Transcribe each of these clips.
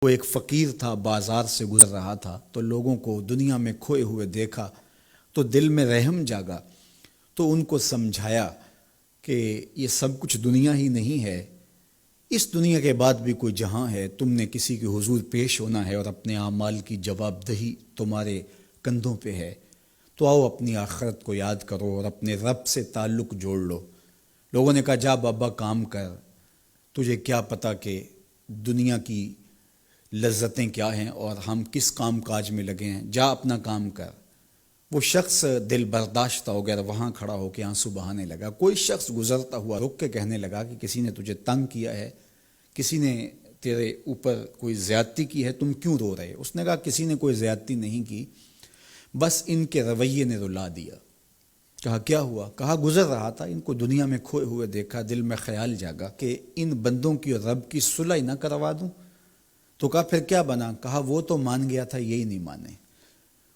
وہ ایک فقیر تھا، بازار سے گزر رہا تھا تو لوگوں کو دنیا میں کھوئے ہوئے دیکھا تو دل میں رحم جاگا، تو ان کو سمجھایا کہ یہ سب کچھ دنیا ہی نہیں ہے، اس دنیا کے بعد بھی کوئی جہاں ہے، تم نے کسی کے حضور پیش ہونا ہے اور اپنے اعمال کی جواب دہی تمہارے کندھوں پہ ہے، تو آؤ اپنی آخرت کو یاد کرو اور اپنے رب سے تعلق جوڑ لو۔ لوگوں نے کہا جا بابا کام کر، تجھے کیا پتہ کہ دنیا کی لذتیں کیا ہیں اور ہم کس کام کاج میں لگے ہیں، جا اپنا کام کر۔ وہ شخص دل برداشتہ ہو گیا، وہاں کھڑا ہو کے آنسو بہانے لگا۔ کوئی شخص گزرتا ہوا رک کے کہنے لگا کہ کسی نے تجھے تنگ کیا ہے، کسی نے تیرے اوپر کوئی زیادتی کی ہے، تم کیوں رو رہے؟ اس نے کہا کسی نے کوئی زیادتی نہیں کی، بس ان کے رویے نے رلا دیا۔ کہا کیا ہوا؟ کہا گزر رہا تھا، ان کو دنیا میں کھوئے ہوئے دیکھا، دل میں خیال جاگا کہ ان بندوں کی اور رب کی صلح نہ کروا دوں۔ تو کہا پھر کیا بنا؟ کہا وہ تو مان گیا تھا، یہی نہیں مانے۔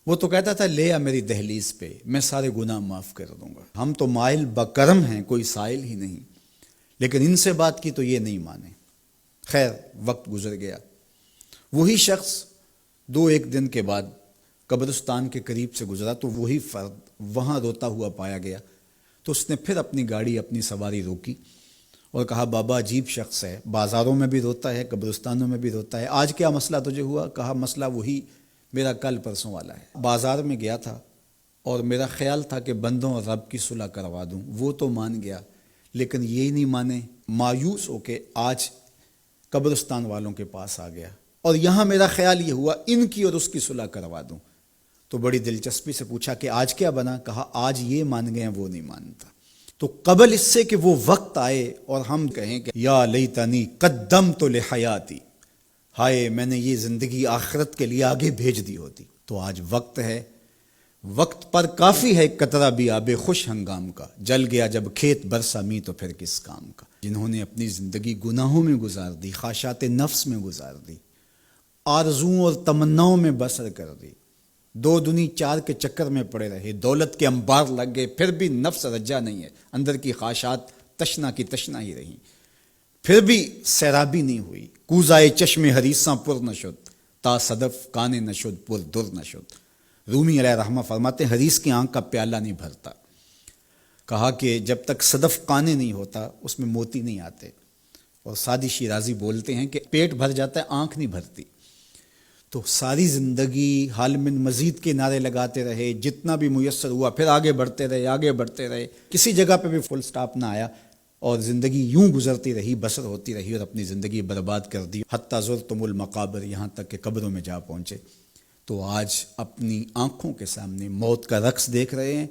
وہ تو کہتا تھا لے آ میری دہلیز پہ، میں سارے گناہ معاف کر دوں گا، ہم تو مائل بکرم ہیں، کوئی سائل ہی نہیں، لیکن ان سے بات کی تو یہ نہیں مانے۔ خیر وقت گزر گیا، وہی شخص ایک دن کے بعد قبرستان کے قریب سے گزرا تو وہی فرد وہاں روتا ہوا پایا گیا۔ تو اس نے پھر اپنی گاڑی، اپنی سواری روکی اور کہا بابا عجیب شخص ہے، بازاروں میں بھی روتا ہے، قبرستانوں میں بھی روتا ہے، آج کیا مسئلہ تجھے ہوا؟ کہا مسئلہ وہی میرا کل پرسوں والا ہے، بازار میں گیا تھا اور میرا خیال تھا کہ بندوں اور رب کی صلح کروا دوں، وہ تو مان گیا لیکن یہی نہیں مانے، مایوس ہو کے آج قبرستان والوں کے پاس آ گیا اور یہاں میرا خیال یہ ہوا ان کی اور اس کی صلح کروا دوں۔ تو بڑی دلچسپی سے پوچھا کہ آج کیا بنا؟ کہا آج یہ مان گئے ہیں، وہ نہیں مانتا۔ تو قبل اس سے کہ وہ وقت آئے اور ہم کہیں کہ یا لیتنی قدمت لحیاتی، ہائے میں نے یہ زندگی آخرت کے لیے آگے بھیج دی ہوتی، تو آج وقت ہے، وقت پر کافی ہے قطرہ بھی آب خوش ہنگام کا، جل گیا جب کھیت برسا می تو پھر کس کام کا۔ جنہوں نے اپنی زندگی گناہوں میں گزار دی، خواہشات نفس میں گزار دی، آرزوؤں اور تمناؤں میں بسر کر دی، دو دنی چار کے چکر میں پڑے رہے، دولت کے انبار لگ گئے، پھر بھی نفس رجا نہیں ہے، اندر کی خواہشات تشنا کی تشنا ہی رہیں، پھر بھی سیرابی نہیں ہوئی، کوزائے چشم حریصاں پر نشد، تا صدف کانے نشد پر در نشد۔ رومی علیہ رحمہ فرماتے ہیں حدیث کی آنکھ کا پیالہ نہیں بھرتا۔ کہا کہ جب تک صدف کانے نہیں ہوتا اس میں موتی نہیں آتے، اور سادی شیرازی بولتے ہیں کہ پیٹ بھر جاتا ہے آنکھ نہیں بھرتی۔ تو ساری زندگی حال من مزید کے نعرے لگاتے رہے، جتنا بھی میسر ہوا پھر آگے بڑھتے رہے، آگے بڑھتے رہے، کسی جگہ پہ بھی فل سٹاپ نہ آیا اور زندگی یوں گزرتی رہی، بسر ہوتی رہی اور اپنی زندگی برباد کر دی، حتی زرتم المقابر، یہاں تک کہ قبروں میں جا پہنچے۔ تو آج اپنی آنکھوں کے سامنے موت کا رقص دیکھ رہے ہیں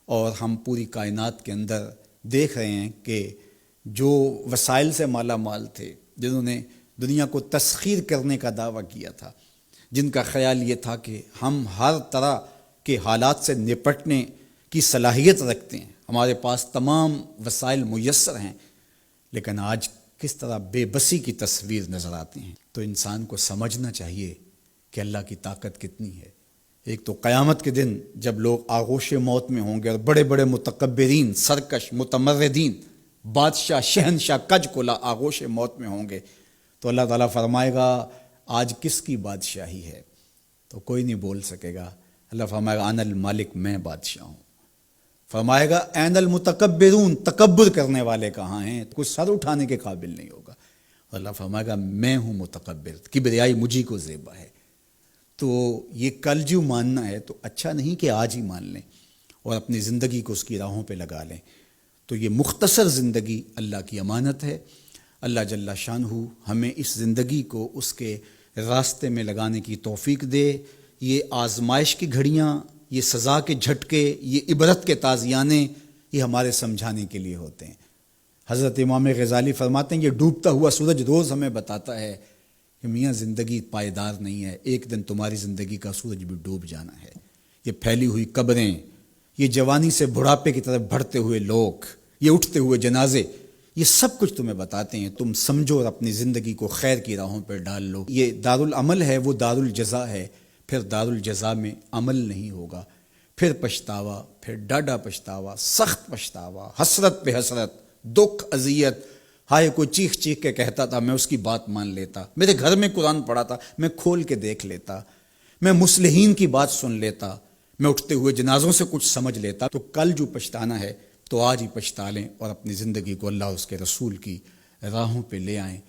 اور ہم پوری کائنات کے اندر دیکھ رہے ہیں کہ جو وسائل سے مالا مال تھے، جنہوں نے دنیا کو تسخیر کرنے کا دعویٰ کیا تھا، جن کا خیال یہ تھا کہ ہم ہر طرح کے حالات سے نپٹنے کی صلاحیت رکھتے ہیں، ہمارے پاس تمام وسائل میسر ہیں، لیکن آج کس طرح بے بسی کی تصویر نظر آتی ہیں۔ تو انسان کو سمجھنا چاہیے کہ اللہ کی طاقت کتنی ہے۔ ایک تو قیامت کے دن جب لوگ آغوش موت میں ہوں گے اور بڑے بڑے متکبرین، سرکش، متمردین، بادشاہ، شہنشاہ، کج کلا آغوش موت میں ہوں گے، تو اللہ تعالیٰ فرمائے گا آج کس کی بادشاہی ہے؟ تو کوئی نہیں بول سکے گا۔ اللہ فرمائے گا انا المالک، میں بادشاہ ہوں۔ فرمائے گا این المتکبرون، تکبر کرنے والے کہاں ہیں؟ کوئی سر اٹھانے کے قابل نہیں ہوگا۔ اللہ فرمائے گا میں ہوں متکبر، کبریائی مجھی کو زیبا ہے۔ تو یہ کل جو ماننا ہے تو اچھا نہیں کہ آج ہی مان لیں اور اپنی زندگی کو اس کی راہوں پہ لگا لیں۔ تو یہ مختصر زندگی اللہ کی امانت ہے۔ اللہ جل شانہ ہمیں اس زندگی کو اس کے راستے میں لگانے کی توفیق دے۔ یہ آزمائش کی گھڑیاں، یہ سزا کے جھٹکے، یہ عبرت کے تازیانے، یہ ہمارے سمجھانے کے لیے ہوتے ہیں۔ حضرت امام غزالی فرماتے ہیں یہ ڈوبتا ہوا سورج روز ہمیں بتاتا ہے کہ میاں زندگی پائیدار نہیں ہے، ایک دن تمہاری زندگی کا سورج بھی ڈوب جانا ہے۔ یہ پھیلی ہوئی قبریں، یہ جوانی سے بڑھاپے کی طرف بڑھتے ہوئے لوگ، یہ اٹھتے ہوئے جنازے، یہ سب کچھ تمہیں بتاتے ہیں، تم سمجھو اور اپنی زندگی کو خیر کی راہوں پر ڈال لو۔ یہ دارالعمل ہے، وہ دارالجزا ہے، پھر دارالجزا میں عمل نہیں ہوگا، پھر پچھتاوا، پھر ڈاڈا پچھتاوا، سخت پچھتاوا، حسرت پہ حسرت، دکھ، اذیت، ہائے کوئی چیخ چیخ کے کہتا تھا، میں اس کی بات مان لیتا، میرے گھر میں قرآن پڑھا تھا، میں کھول کے دیکھ لیتا، میں مصلحین کی بات سن لیتا، میں اٹھتے ہوئے جنازوں سے کچھ سمجھ لیتا۔ تو کل جو پچھتانا ہے تو آج ہی پچھتا لیں اور اپنی زندگی کو اللہ اس کے رسول کی راہوں پہ لے آئیں۔